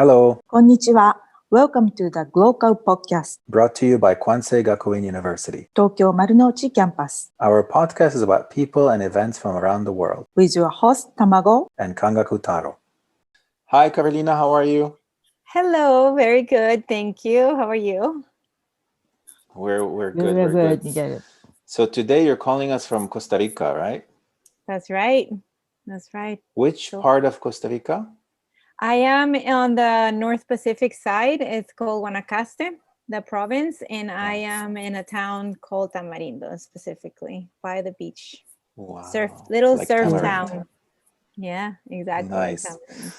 Hello, こんにちは。Welcome to the Global Podcast, brought to you by Kwansei Gakuin University. 東京丸の内キャンパス Our podcast is about people and events from around the world. with your host, Tamago. And Kangaku Taro. Hi, Carolina, how are you? Hello, very good. Thank you. How are you? We're good. We're We're good. good. Yeah. So today you're calling us from Costa Rica, right? That's right. That's right. Which So- part of Costa Rica? I am on the North Pacific side. It's called Guanacaste, the province, and I am in a town called Tamarindo, specifically by the beach. Wow. Little Like surf Tamarind. town. Yeah, exactly. Nice. Tamarind.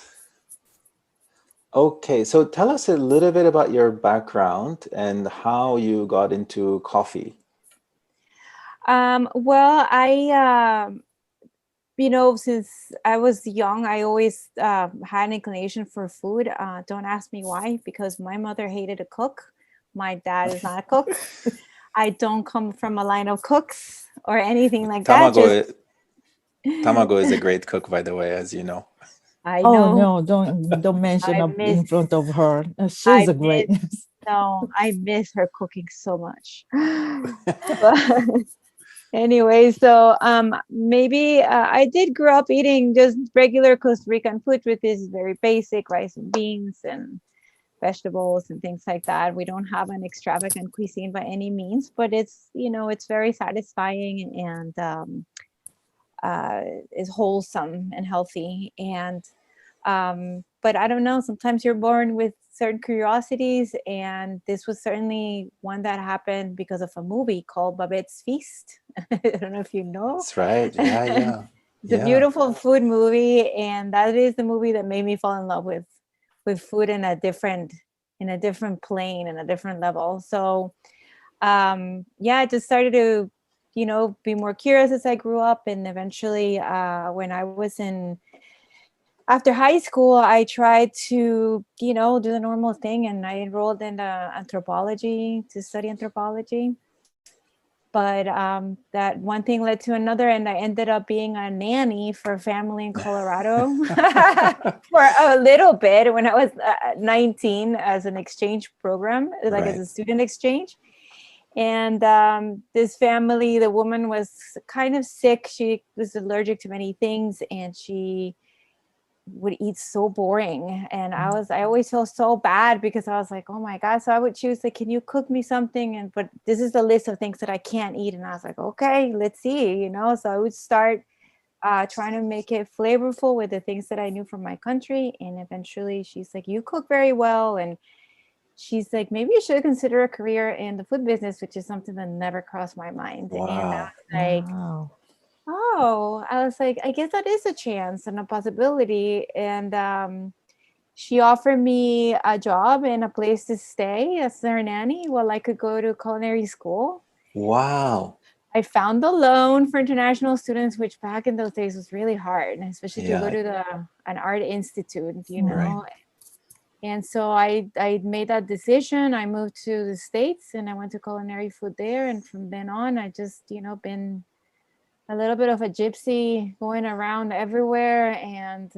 Okay, so tell us a little bit about your background and how you got into coffee. Well, since I was young, I always had an inclination for food. Don't ask me why, because my mother hated to cook. My dad is not a cook. I don't come from a line of cooks or anything like that. Tamago is a great cook, by the way, as you know. I know. Oh no! Don't mention I in miss- front of her. She's I a great. No, I miss her cooking so much. But anyway, so maybe I did grow up eating just regular Costa Rican food, which is very basic rice and beans and vegetables and things like that. We don't have an extravagant cuisine by any means, but it's very satisfying and is wholesome and healthy. And but I don't know, sometimes you're born with certain curiosities, and this was certainly one that happened because of a movie called Babette's Feast. I don't know if you know. That's right. Yeah. It's a beautiful food movie, and that is the movie that made me fall in love with food in a different plane, in a different level. So I just started to be more curious as I grew up, and eventually when I was after high school, I tried to do the normal thing, and I enrolled in anthropology to study anthropology. But that one thing led to another, and I ended up being a nanny for a family in Colorado for a little bit when I was 19 as an exchange program, like as a student exchange. And this family, the woman was kind of sick. She was allergic to many things, and she would eat so boring. And I always felt so bad because I was like, oh my God. So I would choose, like, can you cook me something? But this is the list of things that I can't eat. And I was like, okay, let's see, So I would start trying to make it flavorful with the things that I knew from my country. And eventually she's like, you cook very well. And she's like, maybe you should consider a career in the food business, which is something that never crossed my mind. Wow. And I was like, Wow. I was like, I guess that is a chance and a possibility. And she offered me a job and a place to stay as their nanny while I could go to culinary school. Wow. I found the loan for international students, which back in those days was really hard, especially to go to an art institute, Right. And so I made that decision. I moved to the States and I went to culinary food there. And from then on, I just, been a little bit of a gypsy, going around everywhere and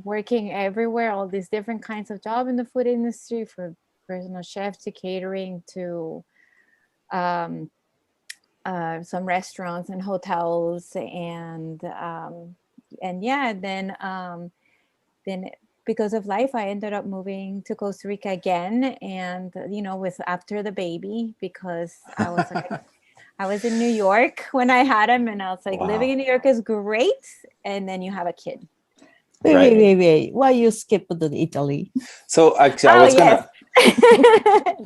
working everywhere, all these different kinds of job in the food industry, for personal chef to catering to some restaurants and hotels, and then because of life, I ended up moving to Costa Rica again, and with after the baby, because I was like, I was in New York when I had him, and I was like, living in New York is great, and then you have a kid. Wait. Why you skipped to Italy? So actually,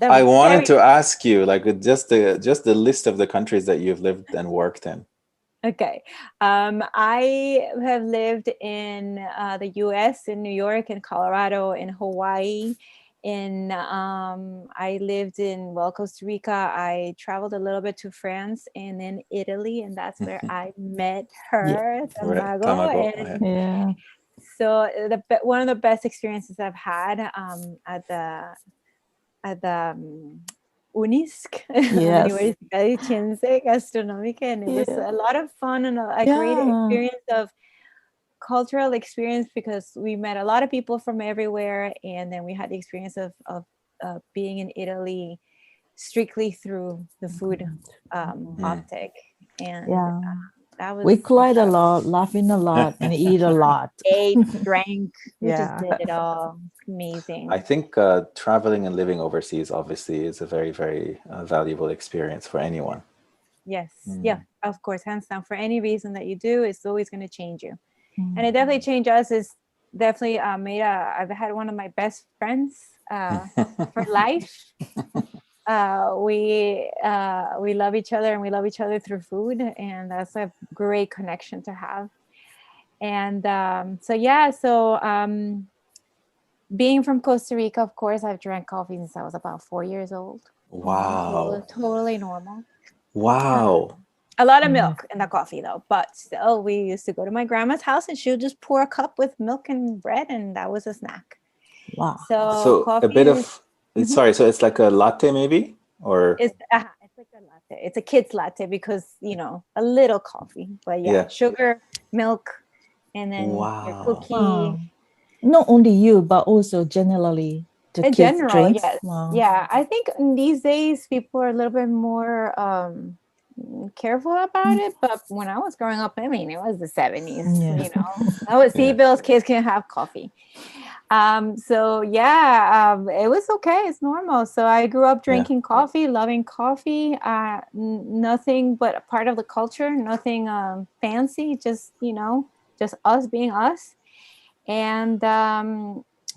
I wanted to ask you, like, just the list of the countries that you've lived and worked in. Okay. I have lived in the US, in New York, in Colorado, in Hawaii. I lived in Costa Rica. I traveled a little bit to France and then Italy, and that's where I met her, Tamago. Yeah. So one of the best experiences I've had at the UNISC, Universidad Cienze Gastronómica, and it was a lot of fun and a great experience of cultural experience because we met a lot of people from everywhere, and then we had the experience of being in Italy strictly through the food optic, and Yeah. that was We cried a lot, laughing a lot, and eat a lot. ate, drank, we just Yeah. did it all. Amazing. I think traveling and living overseas obviously is a very, very valuable experience for anyone. Yes, yeah, of course, hands down. For any reason that you do, it's always going to change you, and it Mm. definitely changed us. It's definitely made I've had one of my best friends for life. We love each other, and we love each other through food, and that's a great connection to have. And being from Costa Rica, of course, I've drank coffee since I was about 4 years old. Wow. Totally normal. Wow. A lot of milk in the coffee though, but still we used to go to my grandma's house and she would just pour a cup with milk and bread, and that was a snack. Wow. So So a coffee bit is of, sorry, so it's like a latte maybe? Or it's like a latte. It's a kid's latte because a little coffee, but yeah. sugar, milk, and then your Wow. cookie. Wow. Not only you, but also generally the In kids general, drinks. yes. Wow. Yeah, I think in these days people are a little bit more careful about it. But when I was growing up, I mean, it was the 70s. Yeah. That was Yeah. Seabills. Kids can have coffee. It was okay. It's normal. So I grew up drinking coffee, loving coffee. Nothing but a part of the culture. Nothing fancy. Just us being us. And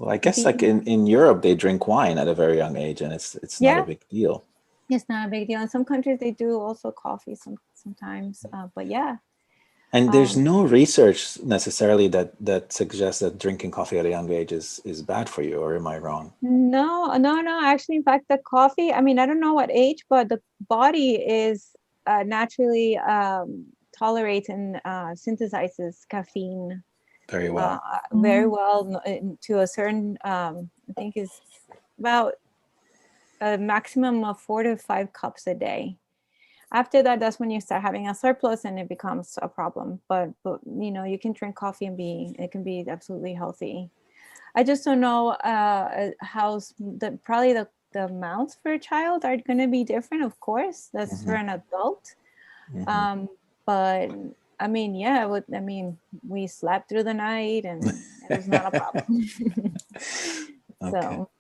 Well, I guess like in Europe they drink wine at a very young age, and it's not a big deal. it's not a big deal. In some countries they do also coffee sometimes. But yeah. And there's no research necessarily that suggests that drinking coffee at a young age is bad for you, or am I wrong? No. Actually, in fact, the coffee, I mean, I don't know what age, but the body is naturally tolerates and synthesizes caffeine Very well. very well to a certain, I think is about a maximum of 4 to 5 cups a day. After that, that's when you start having a surplus and it becomes a problem. But you can drink coffee and it can be absolutely healthy. I just don't know how probably the amounts for a child are going to be different. Of course, that's for an adult. But I mean, we slept through the night and it was not a problem. Okay. So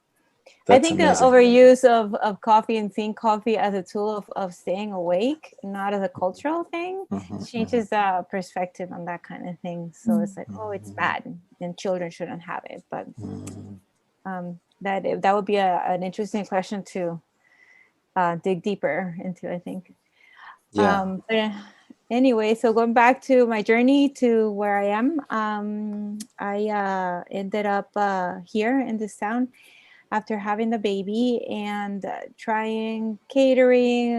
I That's think amazing. the overuse of coffee and seeing coffee as a tool of staying awake, not as a cultural thing, changes perspective on that kind of thing. So it's like, oh, it's bad and children shouldn't have it. But that would be an interesting question to dig deeper into, I think. Yeah. But anyway, so going back to my journey to where I am, I ended up here in this town after having the baby and trying catering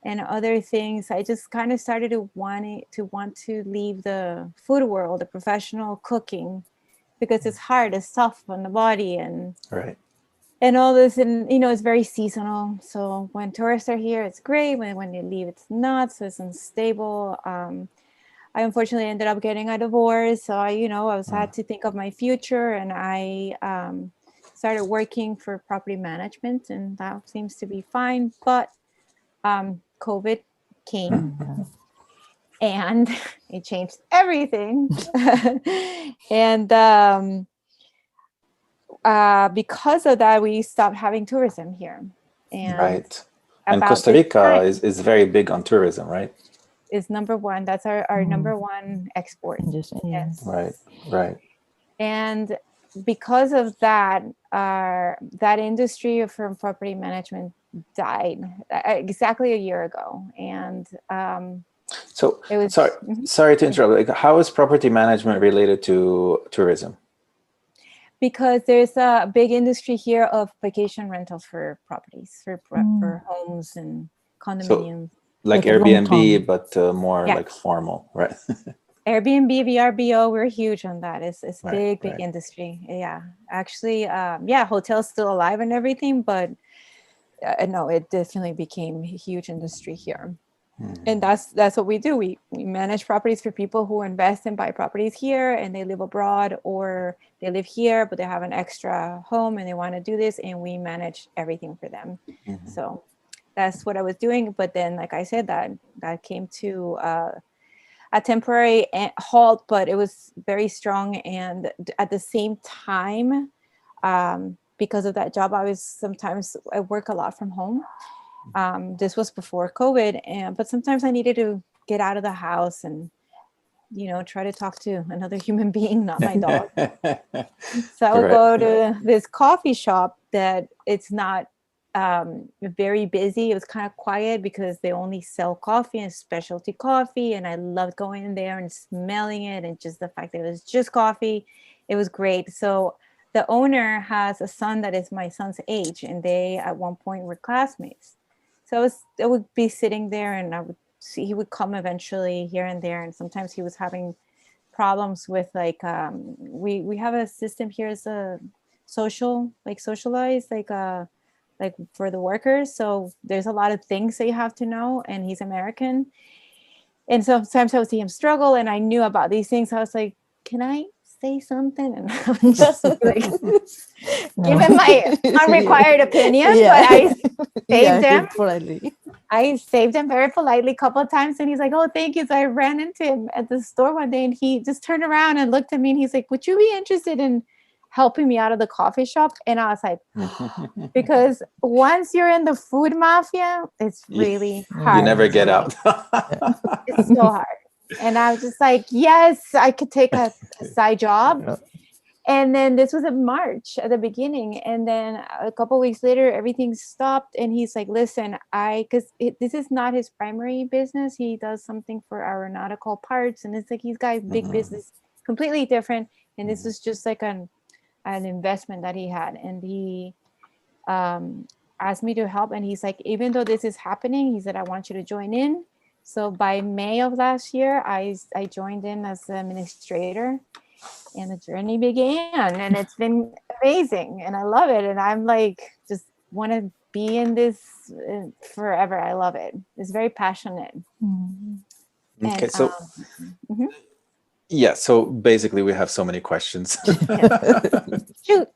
and other things. I just kind of started to want to leave the food world, the professional cooking, because it's hard, it's tough on the body and Right. and all this, and it's very seasonal. So when tourists are here, it's great. When they leave, it's not. So it's unstable. I unfortunately ended up getting a divorce. So I had to think of my future, and I started working for property management, and that seems to be fine. But COVID came and it changed everything. And because of that, we stopped having tourism here. And Right. And about Costa this Rica time is very big on tourism, right? is number one. That's our number one export. Yes. Right. And because of that, that industry from property management died exactly a year ago. And So it was sorry to interrupt. Like, how is property management related to tourism? because there's a big industry here of vacation rentals for properties, for homes and condominiums. So like Airbnb, but more like formal, right? Airbnb, VRBO, we're huge on that. It's Right, big industry. Yeah, actually, hotels still alive and everything, but no, it definitely became a huge industry here. And that's what we do. We manage properties for people who invest and buy properties here, and they live abroad, or they live here but they have an extra home and they want to do this, and we manage everything for them. So that's what I was doing. But then, like I said, that came to a temporary halt, but it was very strong. And at the same time, because of that job, I work a lot from home. This was before COVID, but sometimes I needed to get out of the house and, try to talk to another human being, not my dog. So I would go to this coffee shop that it's not very busy. It was kind of quiet because they only sell coffee and specialty coffee. And I loved going in there and smelling it, and just the fact that it was just coffee. It was great. So the owner has a son that is my son's age, and they at one point were classmates. So I would be sitting there, and I would see he would come eventually here and there. And sometimes he was having problems with we have a system here as a socialized like for the workers. So there's a lot of things that you have to know, and he's American. And sometimes I would see him struggle, and I knew about these things. I was like, can I say something? And I would just like give him my unrequired opinion, but I saved him. Politely. I saved him very politely a couple of times, and he's like, oh, thank you. So I ran into him at the store one day, and he just turned around and looked at me, and he's like, would you be interested in helping me out of the coffee shop? And I was like, because once you're in the food mafia, it's really hard. You never get out. It's so hard. And I was just like, yes, I could take a side job. And then this was in March at the beginning. And then a couple of weeks later, everything stopped. And he's like, listen, because this is not his primary business. He does something for aeronautical parts. And it's like, he's got a big business, completely different. And this is just like an investment that he had. And he asked me to help. And he's like, even though this is happening, he said, I want you to join in. So by May of last year, I joined in as the administrator, and the journey began, and it's been amazing, and I love it. And I'm like, just want to be in this forever. I love it. It's very passionate. Okay, And, so yeah, so basically we have so many questions. Shoot.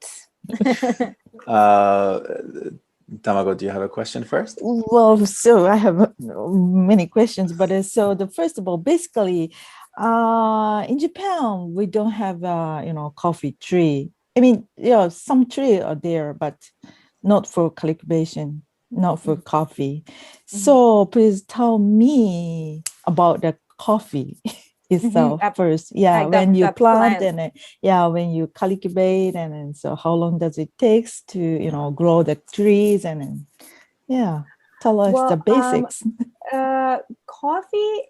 Tamago, do you have a question first? Well, so I have many questions, but so the first of all, basically, in Japan, we don't have coffee tree. I mean, some tree are there, but not for cultivation, not for coffee. So please tell me about the coffee itself first. Yeah, like when you plant plant. and when you cultivate, and then so how long does it takes to grow the trees, and then tell us the basics. Coffee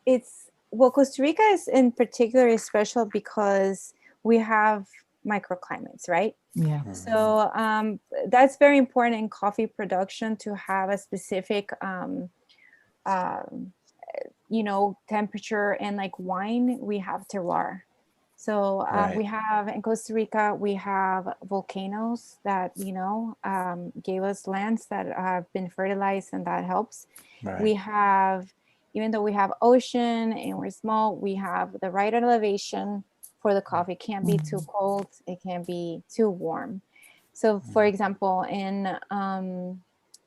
it's Costa Rica is in particular is special because we have microclimates, right? Yeah. So that's very important in coffee production, to have a specific temperature. And like wine, we have terroir. So we have in Costa Rica, we have volcanoes that gave us lands that have been fertilized, and that helps. We have, even though we have ocean and we're small, we have the right elevation for the coffee. It can't be too cold, it can't be too warm. So for example, in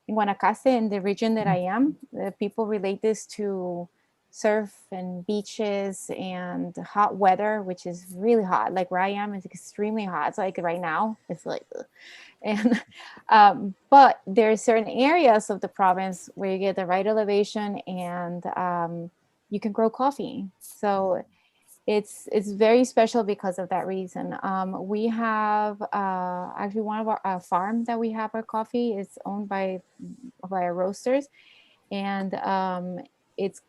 Guanacaste, in the region that I am, the people relate this to surf and beaches and hot weather, which is really hot. Like where I am, it's extremely hot. It's like right now, it's like, and but there are certain areas of the province where you get the right elevation, and you can grow coffee. So it's very special because of that reason. We have actually one of our farm that we have our coffee is owned by our roasters, and it's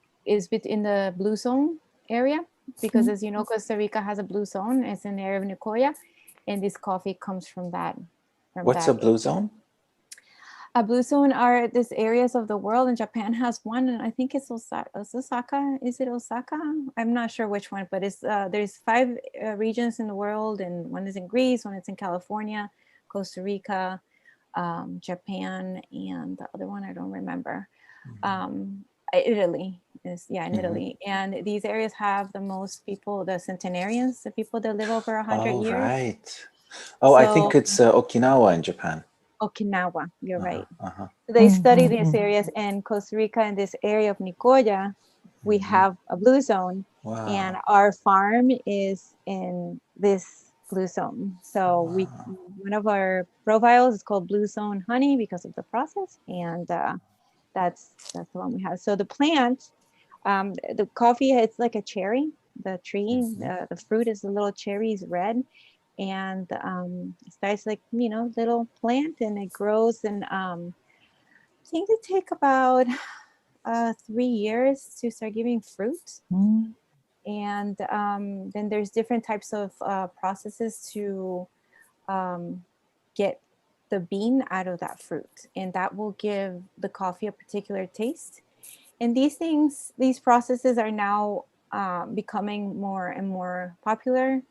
within the blue zone area, because as you know, Costa Rica has a blue zone. It's in the area of Nicoya, and this coffee comes from that. What's a blue zone? A blue zone are these areas of the world, and Japan has one, and I think it's Osaka. Is it Osaka? I'm not sure which one, but it's there's 5 regions in the world, and one is in Greece, one is in California, Costa Rica, Japan, and the other one I don't remember. Italy is, in Mhm. Italy. And these areas have the most people, the centenarians, the people that live over 100 Oh, years. right. Oh, I think So it's Okinawa in Japan. Okinawa, you're Uh-huh, right. uh-huh. They study Mhm, these mhm. areas. In Costa Rica, in this area of Nicoya, we Mhm. have a blue zone, and Wow. our farm is in this blue zone. So Wow. one of our profiles is called Blue Zone Honey because of the process, and that's the one we have. So the plant, the coffee, it's like a cherry. The tree, Mhm. the fruit is a little cherries red, and it starts like little plant, and it grows, and I think it take about 3 years to start giving fruit. Mm. And then there's different types of processes to get the bean out of that fruit, and that will give the coffee a particular taste. And these processes are now becoming more and more popular,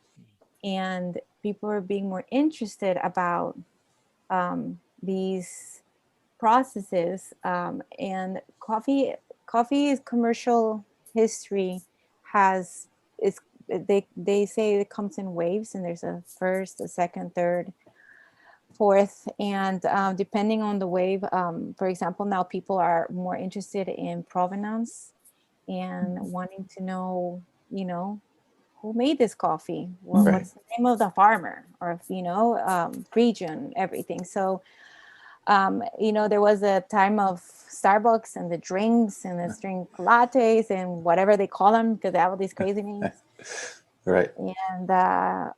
and people are being more interested about these processes. And coffee's commercial history has is they say it comes in waves, and there's a first, a second, third, fourth, and depending on the wave. For example, now people are more interested in provenance and wanting to know, who made this coffee, Right. what's the name of the farmer, or if region, everything. So there was a time of Starbucks and the drinks and the drink lattes and whatever they call them, because they have all these crazy names. Right. And now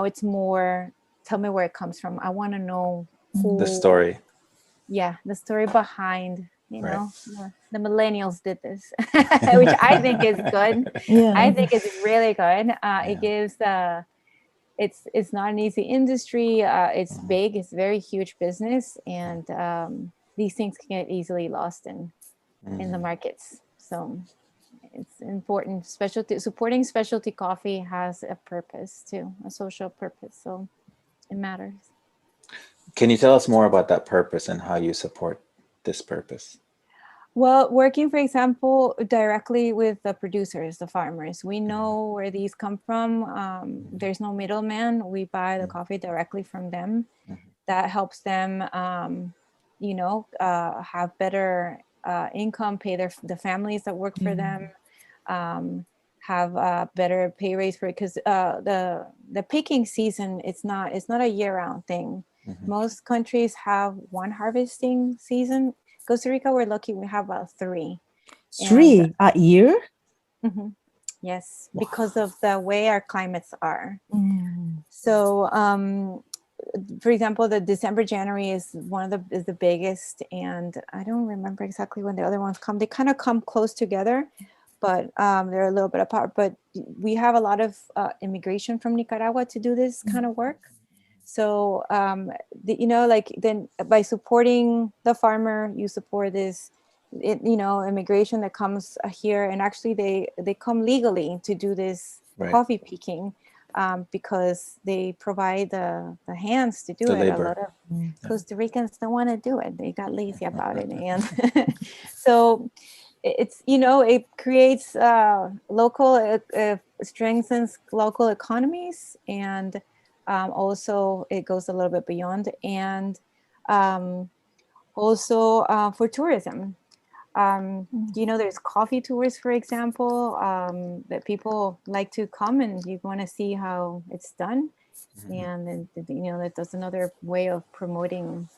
it's more, tell me where it comes from. I want to know The who, story. the story behind, Right. the millennials did this, which I think is good. I Yeah. think it's really good. Yeah. It gives it's not an easy industry. It's Mhm. big. It's very huge business, and these things can get easily lost in the Mhm. markets. So it's important. Supporting specialty coffee has a purpose too, a social purpose. So it matters. Can you tell us more about that purpose and how you support this purpose? Well, working, for example, directly with the producers, the farmers, we know where these come from. There's no middleman. We buy the coffee directly from them. That helps them, have better income, pay the families that work for them, have better pay rates for it, because the picking season, it's not a year-round thing. Mhm. Most countries have one harvesting season. Costa Rica, we're lucky, we have about three. And 3 a year? mhm, yes, because of the way our climates are. Mm. So for example, the December, January is the biggest, and I don't remember exactly when the other ones come. They kind of come close together, but they're a little bit apart. But we have a lot of immigration from Nicaragua to do this kind of work. So like, then by supporting the farmer, you support this immigration that comes here, and actually they come legally to do this Right. coffee picking, because they provide the hands to do The it. A labor. lot of Mm. Costa Ricans don't want to do it. They got lazy about it. And so it creates local, strengthens local economies, and also it goes a little bit beyond, and um, also for tourism. There's coffee tours, for example, that people like to come, and you want to see how it's done. And then, that's another way of promoting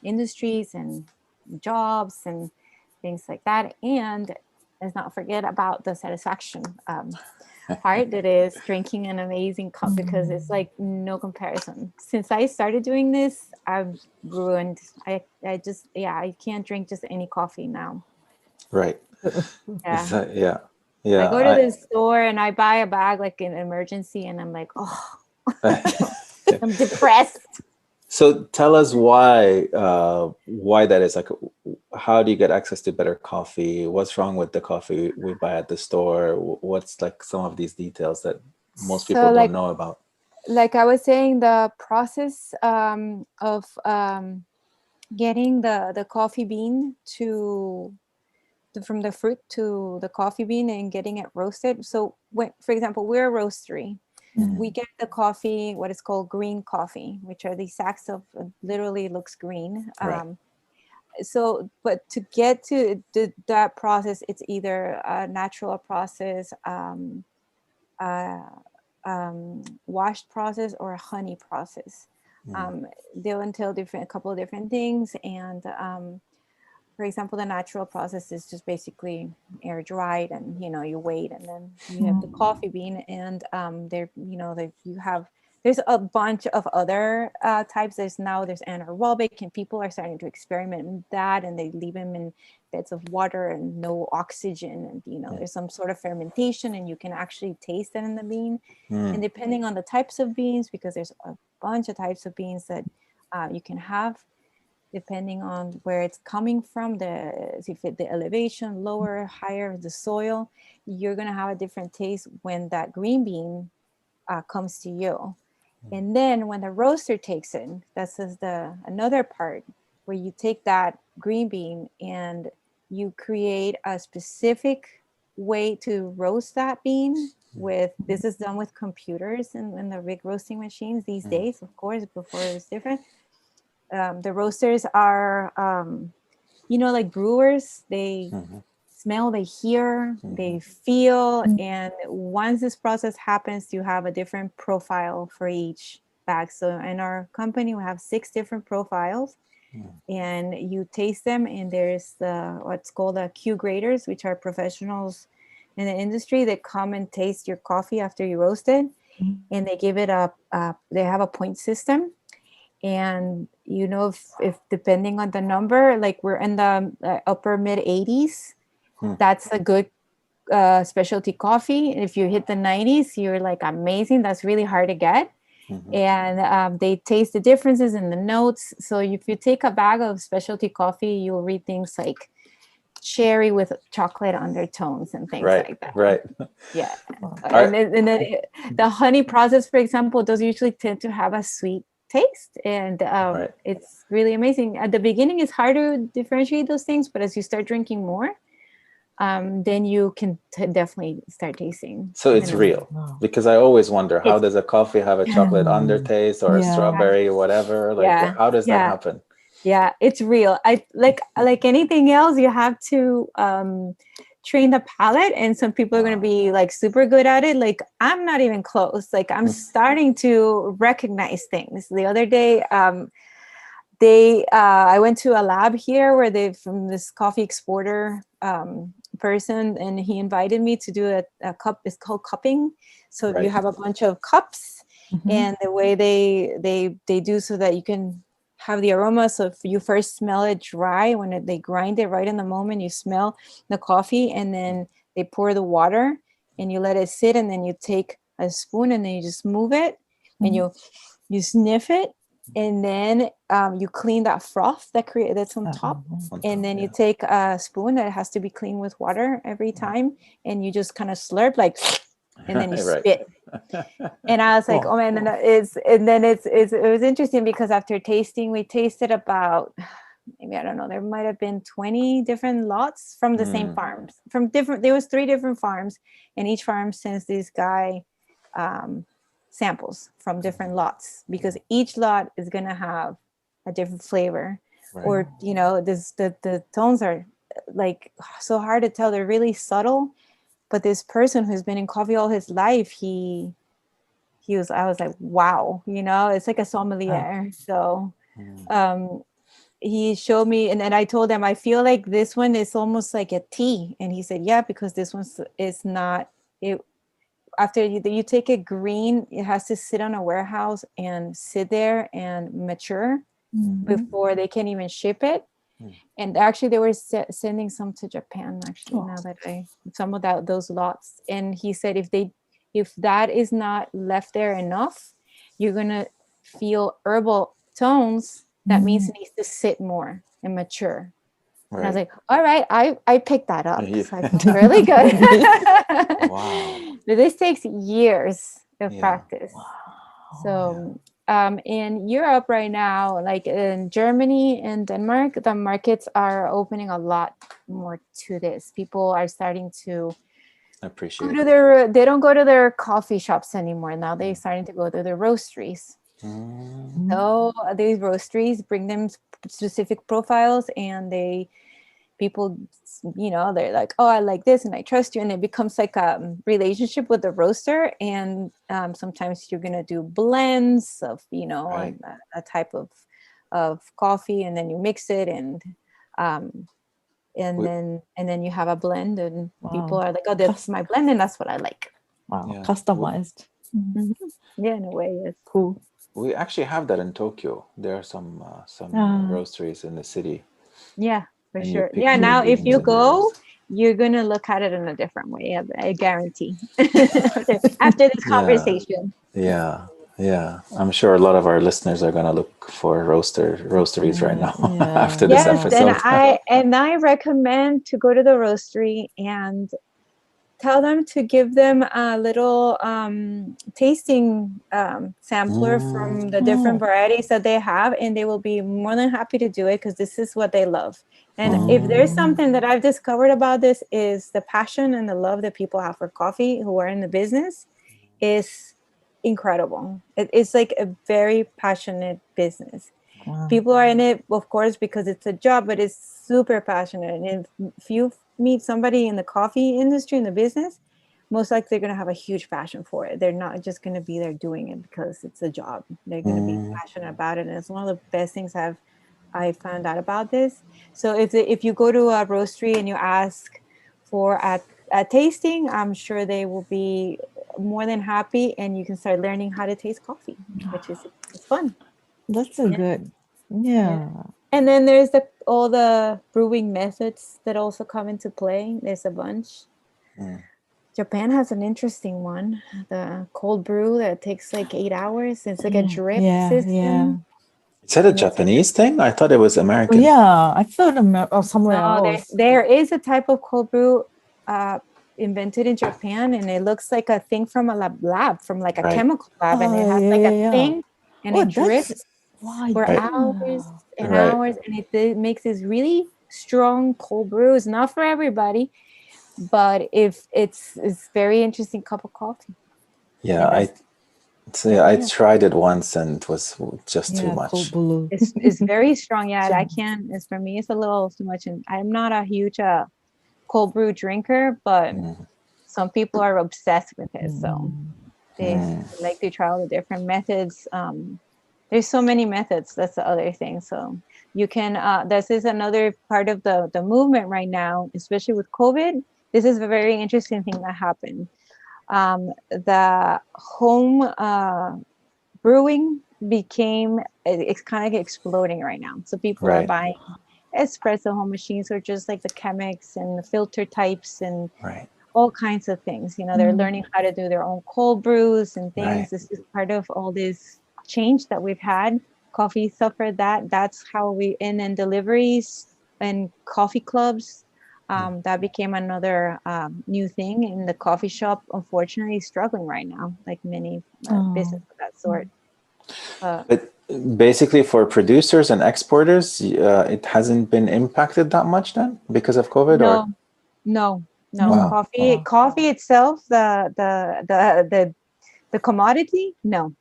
industries and jobs and things like that. And let's not forget about the satisfaction part, that is drinking an amazing cup, because it's like no comparison. Since I started doing this, I've ruined. I just, I can't drink just any coffee now. Right. Yeah. Yeah. I Yeah. go to the store and I buy a bag like an emergency, and I'm like, oh, I'm depressed. So tell us why that is. Like, how do you get access to better coffee? What's wrong with the coffee we buy at the store? What's like some of these details that most people So don't know about? like I was saying, the process of getting the coffee bean from the fruit to the coffee bean and getting it roasted. So when, for example, we're a roastery. We get the coffee, what is called green coffee, which are these sacks of literally looks green. Right. So, but to get to that process, it's either a natural process, washed process, or a honey process. They'll entail a couple of different things. And for example, the natural process is just basically air dried, and you wait, and then you have the coffee bean, and there's a bunch of other types. There's anaerobic, and people are starting to experiment with that, and they leave them in beds of water and no oxygen, and there's some sort of fermentation, and you can actually taste it in the bean. And depending on the types of beans, because there's a bunch of types of beans that you can have, depending on where it's coming from, the elevation, lower, higher, the soil, you're going to have a different taste when that green bean comes to you. And then when the roaster takes it, that's another part where you take that green bean and you create a specific way to roast that bean. This is done with computers and the big roasting machines these days. Of course, before it was different. The roasters are, like brewers. They smell, they hear, they feel. And once this process happens, you have a different profile for each bag. So in our company, we have 6 different profiles. And you taste them, and there's what's called the Q graders, which are professionals in the industry that come and taste your coffee after you roast it. And they give it they have a point system. And if depending on the number, like we're in the upper mid 80s, that's a good specialty coffee. If you hit the 90s, you're like, amazing. That's really hard to get. And they taste the differences in the notes. So if you take a bag of specialty coffee, you'll read things like cherry with chocolate undertones and things like that. Right. Yeah. And then the honey process, for example, does usually tend to have a sweet taste, and it's really amazing. At the beginning, it's hard to differentiate those things, but as you start drinking more, then you can definitely start tasting. So it's real, because I always wonder, how does a coffee have a chocolate undertaste or a strawberry or whatever? Like, how does that happen? Yeah, it's real. I like anything else, you have to train the palate, and some people are going to be like super good at it. Like, I'm not even close. Like, I'm starting to recognize things. The other day, I went to a lab here where from this coffee exporter person, and he invited me to do a cup. It's called cupping. So you have a bunch of cups, and the way they do so that you can have the aroma. So if you first smell it dry, when they grind it right in the moment, you smell the coffee, and then they pour the water and you let it sit, and then you take a spoon and then you just move it, and you sniff it, and then you clean that froth that's on top, and then you take a spoon that has to be cleaned with water every time, and you just kind of slurp like, and then you spit. And I was like, oh man, it was interesting, because after tasting, we tasted about, maybe, I don't know, there might have been 20 different lots from the same farms, there was 3 different farms, and each farm sends this guy samples from different lots, because each lot is going to have a different flavor, or the tones are like so hard to tell. They're really subtle. But this person who's been in coffee all his life, I was like, wow, it's like a sommelier. So he showed me, and then I told him, I feel like this one is almost like a tea. And he said, yeah, because this one is not, after you take it green, it has to sit on a warehouse and sit there and mature before they can even ship it. And actually, they were sending some to Japan. Actually, now that some of those lots, and he said if that is not left there enough, you're gonna feel herbal tones. That means it needs to sit more and mature. And I was like, all right, I picked that up. So I felt really good. Wow. But this takes years of practice. Wow. So in Europe right now, like in Germany and Denmark, the markets are opening a lot more to this. People are starting to Appreciate go it. to they don't go to their coffee shops anymore. Now they're starting to go to their roasteries. Mm. So these roasteries bring them specific profiles, and people, they're like, oh, I like this and I trust you, and it becomes like a relationship with the roaster. And sometimes you're gonna do blends of Right. a type of coffee, and then you mix it, um, We, and then you have a blend, and people Wow. are like, oh, that's my blend, and that's what I like. Wow. Yeah. Customized. Yeah, in a way, yes. Cool. we actually have that in Tokyo. There are some Ah. roasteries in the city, Yeah, for and you sure. pick Yeah, your now if beans you and you go, roast. you're gonna look at it in a different way. I guarantee. After this Yeah, conversation. yeah, yeah. I'm sure a lot of our listeners are gonna look for roasteries right now after this Yes, and episode. I recommend to go to the roastery and tell them to give them a little tasting sampler from the different Oh. varieties that they have, and they will be more than happy to do it, because this is what they love. And if there's Mm. something that I've discovered about this, is the passion and the love that people have for coffee who are in the business is incredible. It's like a very passionate business. Wow. People are in it, of course, because it's a job, but it's super passionate. And if you meet somebody in the coffee industry, in the business, most likely they're going to have a huge passion for it. They're not just going to be there doing it because it's a job. They're going to be Mm. passionate about it. And it's one of the best things I found out about this. So if you go to a roastery and you ask for a tasting, I'm sure they will be more than happy, and you can start learning how to taste coffee, which is it's fun. That's so Yeah. good. Yeah. Yeah. And then there's all the brewing methods that also come into play. There's a bunch. Mm. Japan has an interesting one, the cold brew that takes like 8 hours. It's like a drip Yeah. system. Is that a And it's Japanese thing? I thought it was Oh, American. yeah. I thought somewhere no, else. there is a type of cold brew invented in Japan, and it looks like a thing from a lab, from like a Right, chemical lab, and Oh, it yeah, has like a yeah, yeah. thing, and Oh, it that's drips why. for right, hours and right. hours, and it makes this really strong cold brew. It's not for everybody, but if it's very interesting cup of coffee. Yeah, And that's I yeah, tried it once and it was just too Yeah, cold much. blue. it's very strong. Yeah, I So- can't. It's for me. It's a little too much, and I'm not a huge cold brew drinker, but Mm. some people are obsessed with it. So Mm. they Mm. like to try all the different methods. There's so many methods. That's the other thing. So you can. This is another part of the movement right now, especially with COVID. This is a very interesting thing that happened. The home brewing became it's kind of exploding right now. So people are Right, buying espresso home machines, or just like the chemics and the filter types and right, all kinds of things. They're learning how to do their own cold brews and things. right. This is part of all this change that we've had. Coffee suffered that. That's how and then deliveries and coffee clubs. That became another new thing in the coffee shop. Unfortunately, struggling right now, like many Oh. business of that sort. But basically, for producers and exporters, it hasn't been impacted that much then because of COVID, or No, no, no. No. wow, Coffee, wow, coffee itself, the commodity, no.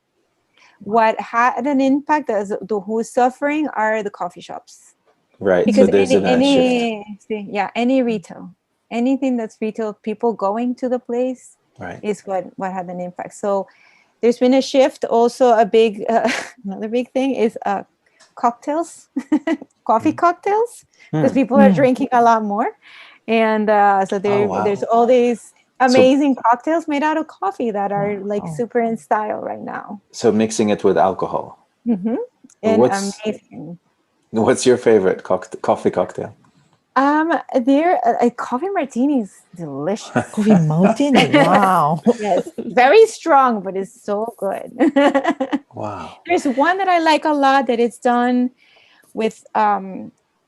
What had an impact as the who's suffering are the coffee shops, right. So because there's a shift, any retail, anything that's retail, people going to the place right? is what had an impact. So there's been a shift. Also, a big another big thing is cocktails, coffee cocktails, because Hmm. people are drinking a lot more, and so Oh there's wow. all these So amazing cocktails made out of coffee that are like Wow. super in style right now. so mixing it with alcohol. Mm-hmm. And What's amazing. what's your favorite coffee cocktail? There a coffee martini is delicious. Coffee martini. Wow. Yes, very strong, but it's so good. Wow. There's one that I like a lot that it's done with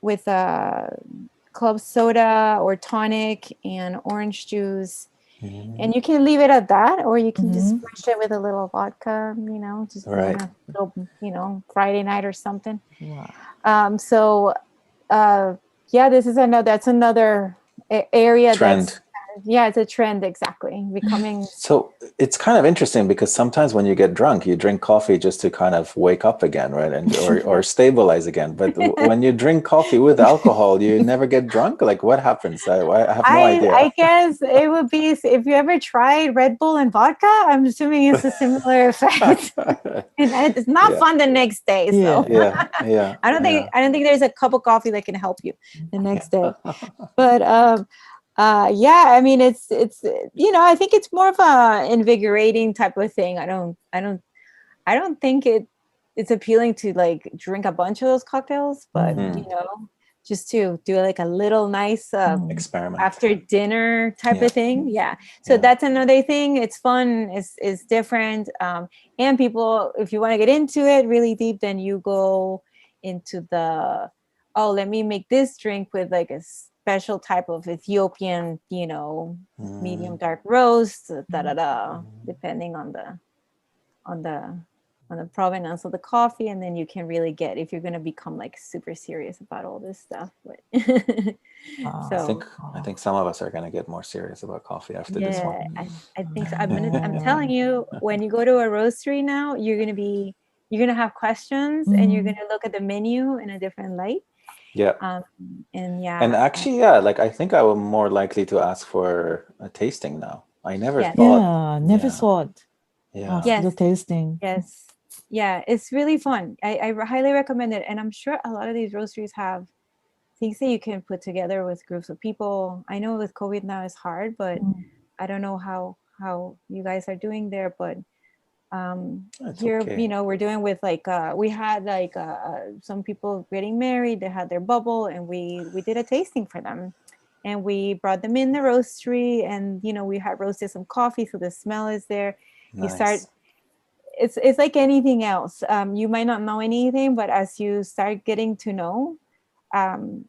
with club soda or tonic and orange juice, And you can leave it at that, or you can just Mhm. brush it with a little vodka, just Right. on a little, Friday night or something. Wow. So yeah, that's another area Trend. it's a trend, exactly, becoming. So it's kind of interesting because sometimes when you get drunk, you drink coffee just to kind of wake up again, right? And or stabilize again. But when you drink coffee with alcohol, you never get drunk. Like what happens? I have no idea. I guess it would be if you ever tried Red Bull and vodka. I'm assuming it's a similar effect, and it's not Yeah. fun the next day. So Yeah. I don't think there's a cup of coffee that can help you the next day. But yeah, I mean, it's I think it's more of a invigorating type of thing. I don't think it's appealing to like drink a bunch of those cocktails, but just to do like a little nice Experiment. after dinner type of thing. Yeah. So that's another thing. It's fun. It's different. And people, if you want to get into it really deep, then you go into let me make this drink with like a special type of Ethiopian, medium dark roast, depending on the provenance of the coffee, and then you can really get if you're going to become like super serious about all this stuff. But I think some of us are going to get more serious about coffee after this one. I think so. I'm telling you, when you go to a roastery now, you're going to have questions, and you're going to look at the menu in a different light. Yeah. And actually, like I think I am more likely to ask for a tasting now. I never thought. Never thought. Yeah. The tasting. Yes. Yeah, it's really fun. I highly recommend it. And I'm sure a lot of these roasteries have things that you can put together with groups of people. I know with COVID now it's hard, but I don't know how you guys are doing there. But here, okay. We're doing with like, we had like some people getting married, they had their bubble, and we did a tasting for them. And we brought them in the roastery, and, we had roasted some coffee. So the smell is there. Nice. You start, it's like anything else. You might not know anything, but as you start getting to know,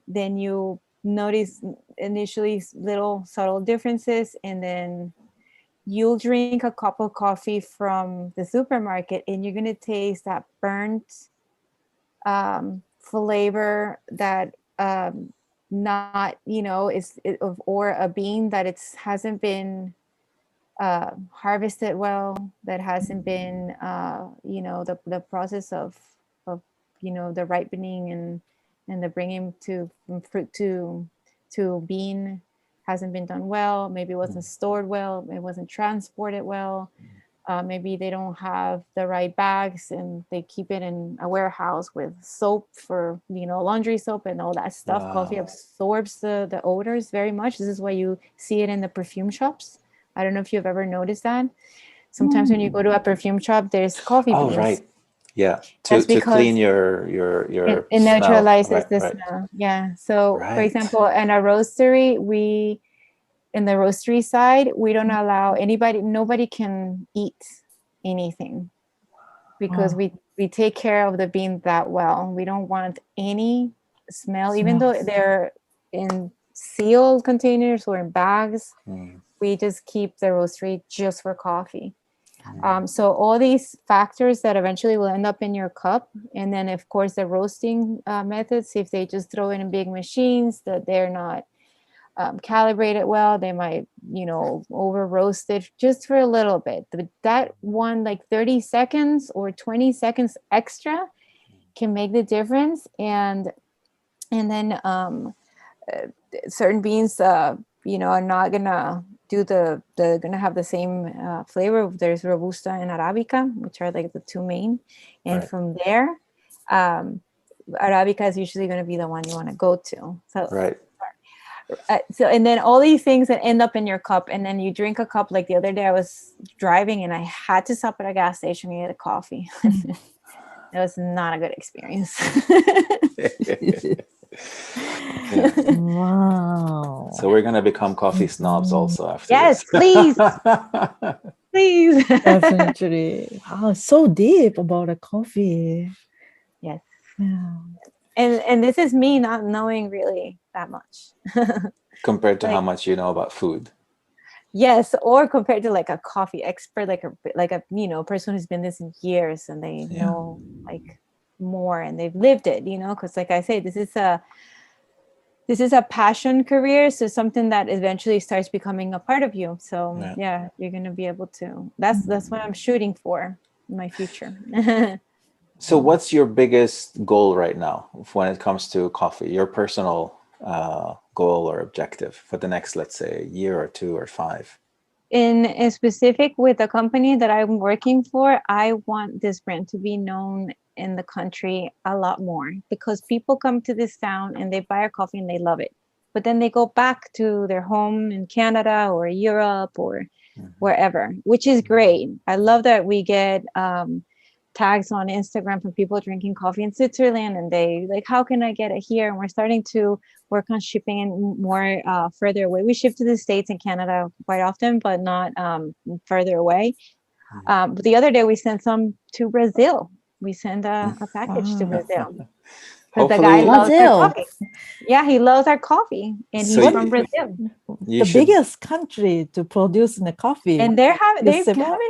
then you notice initially little subtle differences, and then you'll drink a cup of coffee from the supermarket, and you're going to taste that burnt flavor that not, or a bean that hasn't been harvested well, that hasn't been the process of the ripening and the bringing from fruit to bean hasn't been done well. Maybe it wasn't stored well, it wasn't transported well. Maybe they don't have the right bags, and they keep it in a warehouse with soap for laundry soap and all that stuff. Wow. Coffee absorbs the odors very much. This is why you see it in the perfume shops. I don't know if you've ever noticed that. Sometimes when you go to a perfume shop, there's coffee beans. Oh, right. Yeah. To clean your it smell. neutralizes the smell. Yeah. So for example, in a roastery, in the roastery side, we don't allow nobody can eat anything, because we take care of the bean that well. We don't want any smell, even though they're in sealed containers or in bags. We just keep the roastery just for coffee. So all these factors that eventually will end up in your cup, and then of course the roasting methods, if they just throw it in big machines that they're not calibrated well, they might over roast it just for a little bit. That one, like 30 seconds or 20 seconds extra, can make the difference. And then certain beans are not gonna do they're gonna have the same flavor. There's Robusta and Arabica, which are like the two main, and from there Arabica is usually going to be the one you want to go to. So so, and then all these things that end up in your cup, and then you drink a cup. Like the other day I was driving and I had to stop at a gas station to get a coffee. It was not a good experience. Wow. So we're going to become coffee snobs also after yes, this. please. Please. Definitely. Wow, so deep about a coffee. Yes. Yeah. And this is me not knowing really that much. Compared to how much you know about food. Yes, or compared to like a coffee expert, like a person who's been this in years and they Yeah. know like more and they've lived it, because like I say, this is a passion career, so something that eventually starts becoming a part of you. So Yeah. yeah, you're gonna be able to. That's what I'm shooting for in my future. So what's your biggest goal right now when it comes to coffee? Your personal goal or objective for the next, let's say, year or two or five? In a specific with the company that I'm working for, I want this brand to be known in the country a lot more because people come to this town and they buy our coffee and they love it. But then they go back to their home in Canada or Europe or wherever, which is great. I love that we get tags on Instagram from people drinking coffee in Switzerland and they like, how can I get it here? And we're starting to work on shipping it more further away. We ship to the States and Canada quite often, but not further away. But the other day we sent some to Brazil. We sent a package to Brazil because the guy Hopefully, loves our Brazil, coffee. Yeah, he loves our coffee and so he's from Brazil. you the should, biggest country to produce the coffee. And they're having Yes,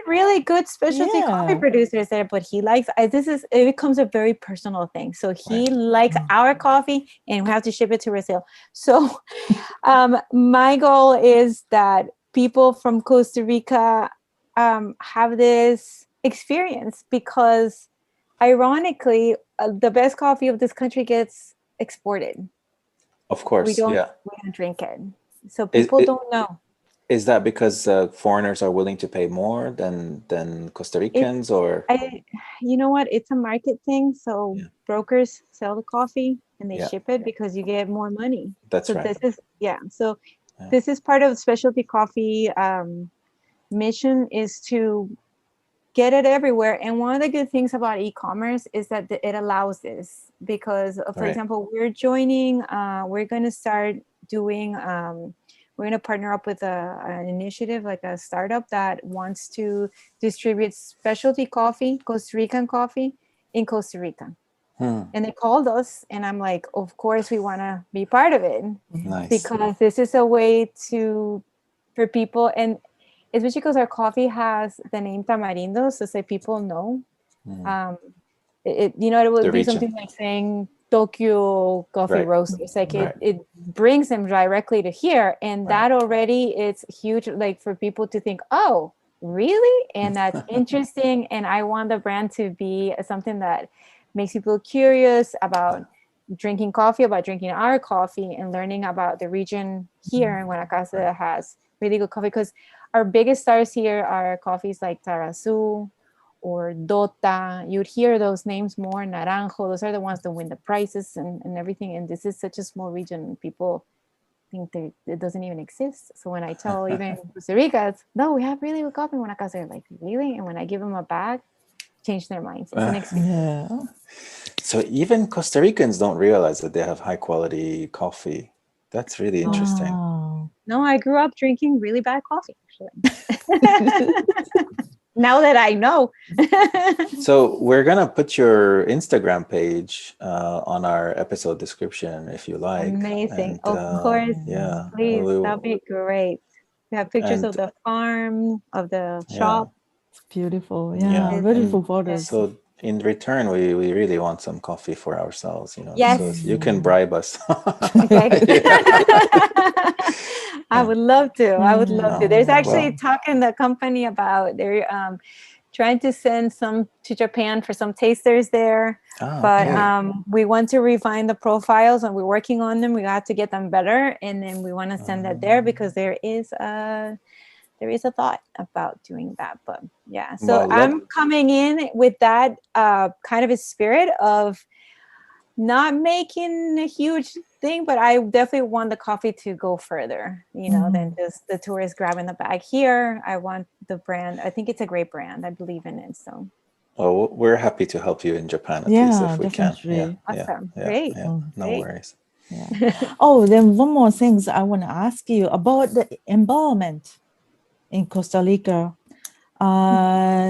really good specialty coffee yeah. producers there. But he likes it becomes a very personal thing. So he Right. likes our coffee, and we have to ship it to Brazil. So my goal is that people from Costa Rica have this experience because, ironically, the best coffee of this country gets exported. Of We course, don't yeah. we don't drink it, so Is people it, don't know. is that because foreigners are willing to pay more than Costa It's Ricans, or you know what? It's a market thing. So yeah, brokers sell the coffee and they yeah, ship it because you get more money. that's So right. this is So Yeah. this is part of specialty coffee mission is to get it everywhere. And one of the good things about e-commerce is that it allows this because, for Right. example, we're going to start doing. We're going to partner up with an initiative, like a startup that wants to distribute specialty coffee, Costa Rican coffee, in Costa Rica. Hmm. And they called us, and I'm like, of course, we want to be part of it Nice. because this is a way for people, and especially because our coffee has the name Tamarindo, so say people know. Um, it The would be region. something like saying Tokyo Coffee Right. Roasters. Like Right. it brings them directly to here, and Right. that already it's huge. Like for people to think, oh, really? And that's interesting. And I want the brand to be something that makes people curious about drinking coffee, about drinking our coffee, and learning about the region here in Guanacaste has really good coffee because our biggest stars here are coffees like Tarazu or Dota. You'd hear those names more. Naranjo, those are the ones that win the prizes and everything. And this is such a small region. People think that it doesn't even exist. So when I tell even Costa Ricans, no, we have really good coffee in Guanacaste, they're like, really? And when I give them a bag, change their minds. It's an experience. Yeah. So even Costa Ricans don't realize that they have high quality coffee. That's really interesting. Wow. No, I grew up drinking really bad coffee, actually. Now that I know. So we're gonna put your Instagram page on our episode description if you like. Amazing. And Of course. yeah, Please, that'd be great. We have pictures and of the farm, of the yeah, shop. It's beautiful. yeah, Yeah. It's- Beautiful and photos. so in return, we really want some coffee for ourselves, you know. Yes. So you can bribe us. Okay. Yeah. I would love to. I would love to. There's actually Well. talk in the company about they're trying to send some to Japan for some tasters there. But Okay. we want to refine the profiles and we're working on them. We have to get them better. And then we want to send that there because there is a thought about doing that. But yeah, so Well, I'm coming in with that kind of a spirit of not making a huge thing, but I definitely want the coffee to go further, than just the tourists grabbing the bag here. I want the brand. I think it's a great brand. I believe in it. So oh, we're happy to help you in Japan at least Yeah, if we can. definitely. awesome. Yeah, Great. yeah. No Great. worries. Yeah. Oh, then one more things I want to ask you about the environment in Costa Rica.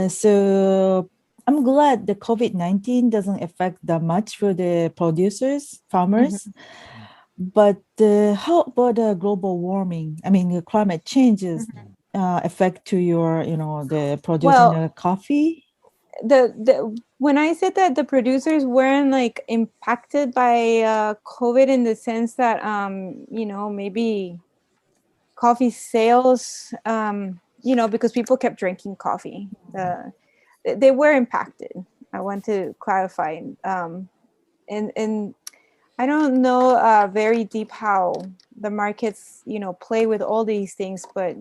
So I'm glad the COVID-19 doesn't affect that much for the producers, farmers. But how about global warming? I mean, the climate changes. affect to your, the producing Well, coffee? the when I said that the producers weren't like impacted by COVID in the sense that maybe coffee sales, because people kept drinking coffee. They were impacted. I want to clarify. And I don't know very deep how the markets, play with all these things, but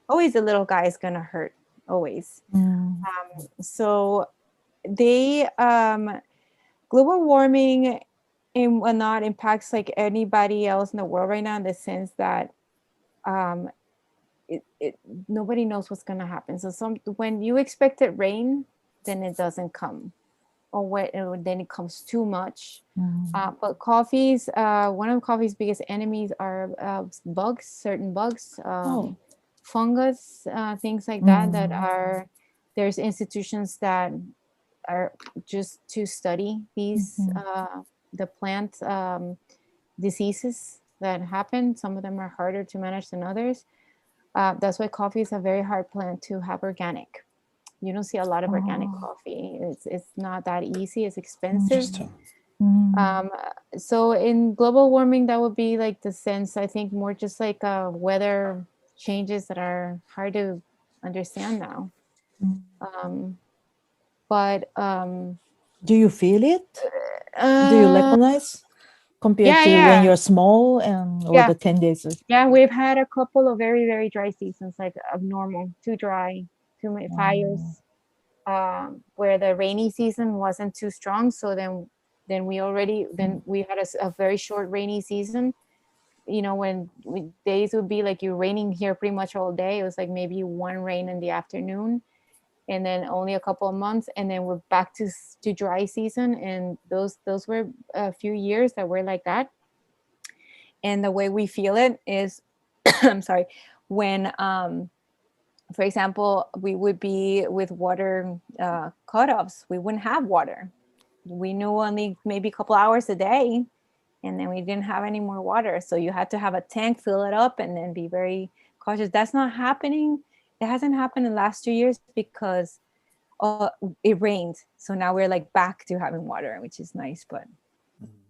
always the little guy is gonna hurt. Always. Mm. So they global warming and whatnot impacts like anybody else in the world right now in the sense that um, it nobody knows what's gonna happen. So when you expected rain, then it doesn't come, or then it comes too much. But coffees, one of coffee's biggest enemies are bugs, certain bugs, Oh. fungus, things like that are there's institutions that are just to study these the plant diseases that happen. Some of them are harder to manage than others. That's why coffee is a very hard plant to have organic. You don't see a lot of organic coffee. It's not that easy. It's expensive. Interesting. Um, so in global warming, that would be like the sense, I think, more just like weather changes that are hard to understand now. But Do you feel it? Do you uh, recognize compared yeah, to when yeah, you're small and or yeah, the 10 days? yeah. We've had a couple of very, very dry seasons, like abnormal, too dry, too many fires. Where the rainy season wasn't too strong, so then we had a very short rainy season. When days would be like you raining here pretty much all day. It was like maybe one rain in the afternoon, and then only a couple of months, and then we're back to dry season. And those were a few years that were like that. And the way we feel it is, I'm sorry, when for example, we would be with water cutoffs. We wouldn't have water. We knew only maybe a couple hours a day, and then we didn't have any more water. So you had to have a tank, fill it up, and then be very cautious. That's not happening. It hasn't happened in the last 2 years because it rained. So now we're like back to having water, which is nice. But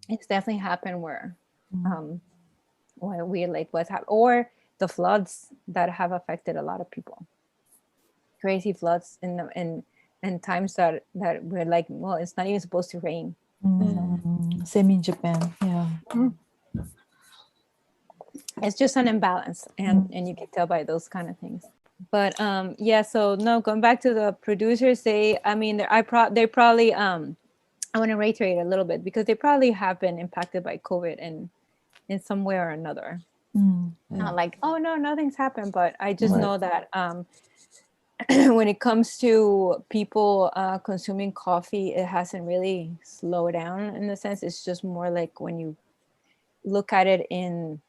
it's definitely happened where we like what's happened, or the floods that have affected a lot of people. Crazy floods in times that we're like, well, it's not even supposed to rain. Same in Japan. Yeah. It's just an imbalance, and you can tell by those kind of things. But yeah, so no, going back to the producers, they probably I want to reiterate a little bit because they probably have been impacted by COVID in some way or another. Not like, oh no, nothing's happened, but I just know that when it comes to people consuming coffee, it hasn't really slowed down in the sense. It's just more like when you look at it in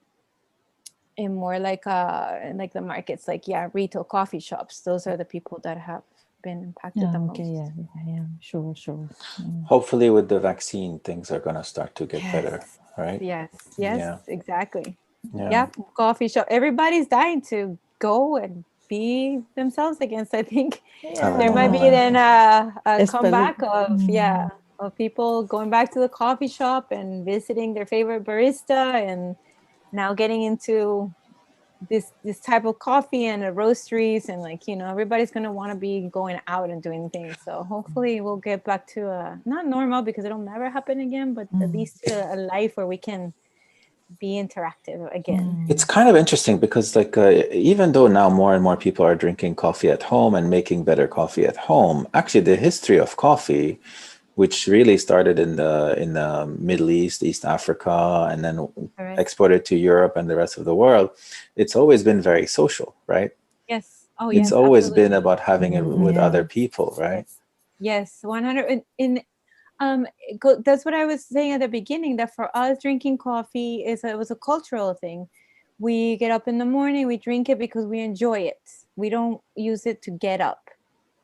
more like the markets, like retail coffee shops. Those are the people that have been impacted the most. Okay, yeah, sure. Hopefully, with the vaccine, things are going to start to get better, right? Yes, Yeah. exactly. Yeah. Yeah, coffee shop. Everybody's dying to go and be themselves again. So I think there might be then a comeback of of people going back to the coffee shop and visiting their favorite barista, and now getting into this type of coffee and the roasteries, and everybody's gonna want to be going out and doing things. So hopefully we'll get back to not normal, because it'll never happen again, but at least to a life where we can be interactive again. It's kind of interesting because even though now more and more people are drinking coffee at home and making better coffee at home, actually the history of coffee, which really started in the Middle East, East Africa, and then exported to Europe and the rest of the world, it's always been very social, right? Yes. Oh, it's yes. always Absolutely. been about having it with other people, right? Yes, 100. That's what I was saying at the beginning, that for us drinking coffee it was a cultural thing. We get up in the morning, we drink it because we enjoy it. We don't use it to get up.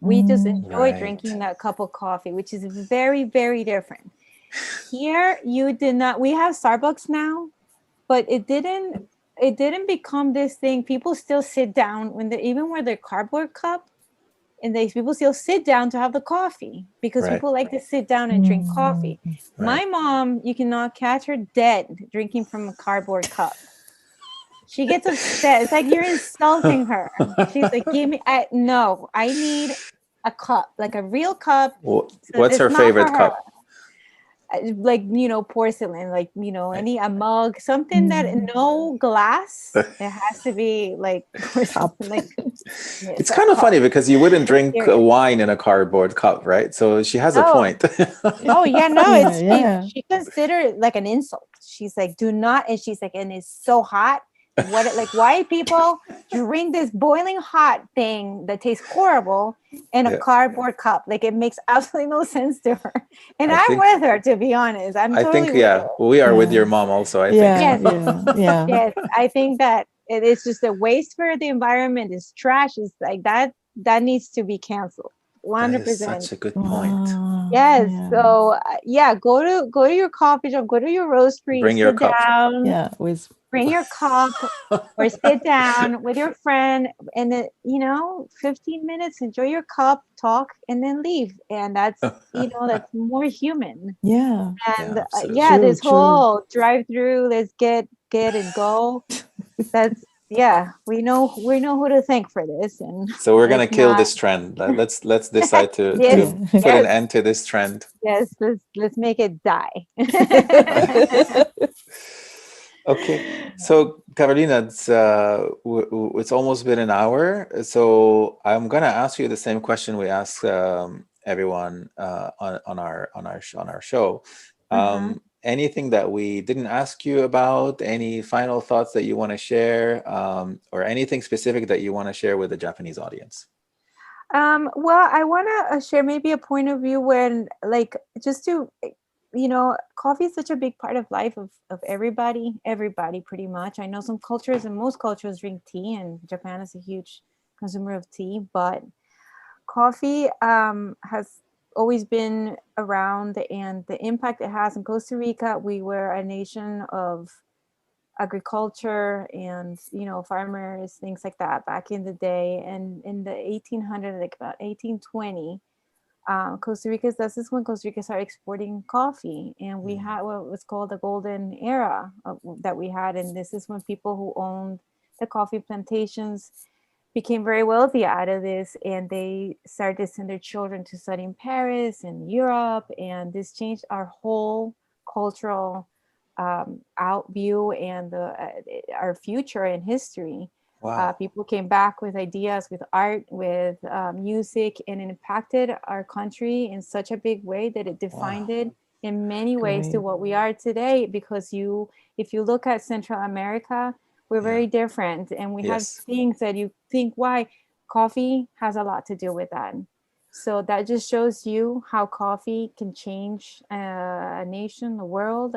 We just enjoy drinking that cup of coffee, which is very, very different. Here, you did not. We have Starbucks now, but it didn't it didn't become this thing. People still sit down when they even with their cardboard cup, and people still sit down to have the coffee because Right. people like to sit down and drink coffee. Right. My mom, you cannot catch her dead drinking from a cardboard cup. She gets upset. It's like you're insulting her. She's like, "Give me, no, I need a cup, like a real cup." So What's it's her not favorite for her. cup? Like, porcelain, like, a mug, something that no glass. It has to be like porcelain, like It's kind of funny because you wouldn't drink Serious. wine in a cardboard cup, right? So she has a No. point. Oh yeah, no, it's Yeah. she considered it like an insult. She's like, do not, and she's like, and it's so hot. Like why people drink this boiling hot thing that tastes horrible in a Yeah. cardboard cup? Like it makes absolutely no sense to her. And I I'm think- with her, to be honest. I'm I totally think, with yeah, her. we are with Yeah. your mom also, I Yeah, think. yeah. Yes, I think that it is just a waste for the environment. It's trash. It's like that needs to be canceled. That is 100%. such a good point. Wow, Yes. yeah. So go to your coffee shop, go to your roastery, Bring your sit cup. down, Yeah, with bring your cup, or sit down with your friend, and then 15 minutes, enjoy your cup, talk, and then leave. And that's that's more human. yeah. And absolutely. this True. whole drive through, let's get and go. That's we know who to thank for this. And So we're gonna let's kill not- this trend. Let's decide to Yes, put yes. an end to this trend. Yes, let's make it die. Okay, so Carolina, it's almost been an hour. So I'm gonna ask you the same question we ask everyone on our show. Anything that we didn't ask you about? Any final thoughts that you want to share, or anything specific that you want to share with the Japanese audience? Well, I want to share maybe a point of view when, like, just to, coffee is such a big part of life of everybody pretty much. I know some cultures and most cultures drink tea, and Japan is a huge consumer of tea, but coffee has always been around, and the impact it has in Costa Rica. We were a nation of agriculture and farmers, things like that back in the day, and in the 1800s, like about 1820, Costa Rica, this is when Costa Rica started exporting coffee, and we had what was called the golden era that we had. And this is when people who owned the coffee plantations became very wealthy out of this, and they started to send their children to study in Paris and Europe, and this changed our whole cultural out view and our future and history. Wow. People came back with ideas, with art, with music, and it impacted our country in such a big way that it defined it in many ways to Great. what we are today. Because if you look at Central America, we're very different, and we have Yes. things that you think, why? Coffee has a lot to do with that. So that just shows you how coffee can change a nation, the world.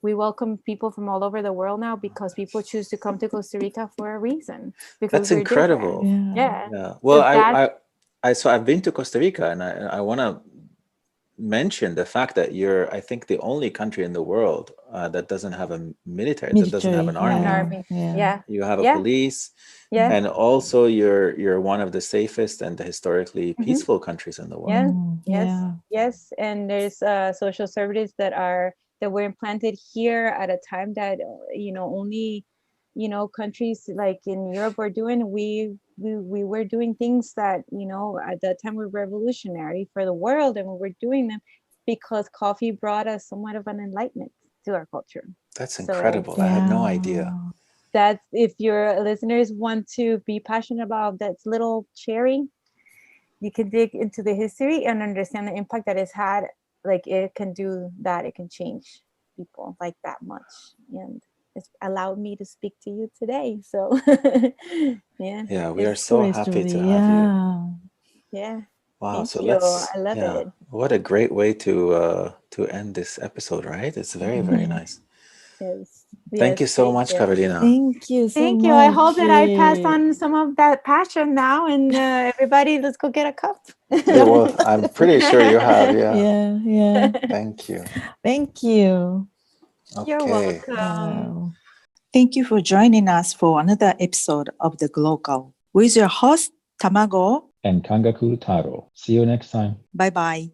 We welcome people from all over the world now because people choose to come to Costa Rica for a reason. Because That's we're incredible. different. Yeah. Yeah. Well, So I've been to Costa Rica, and I want to mention the fact that you're, I think, the only country in the world that doesn't have a military, that doesn't have an army. an army. Yeah. You have a Yeah. police, Yeah. and also you're one of the safest and historically peaceful countries in the world. Yeah. Yes. Yeah. Yes. And there's social services that were implanted here at a time that only countries like in Europe were doing. We were doing things that at that time were revolutionary for the world, and we were doing them because coffee brought us somewhat of an enlightenment to our culture. That's So- incredible. I had no idea. That's, if your listeners want to be passionate about that little cherry, you can dig into the history and understand the impact that it's had. Like, it can do that. It can change people like that much. And it's allowed me to speak to you today. So Yeah, we are it's- so happy to have you. yeah. Wow. Thank So you. I love it. What a great way to end this episode, right? It's very, very nice. Yes. Thank you so much, Carolina. Thank you so Thank much. you. I hope that I passed on some of that passion now, and everybody, let's go get a cup. Yeah, well, I'm pretty sure you have. Yeah. Yeah, yeah. Thank you. Thank you. Okay. You're welcome. Wow. Thank you for joining us for another episode of The Glocal with your host, Tamago. And Kangaku Taro. See you next time. Bye bye.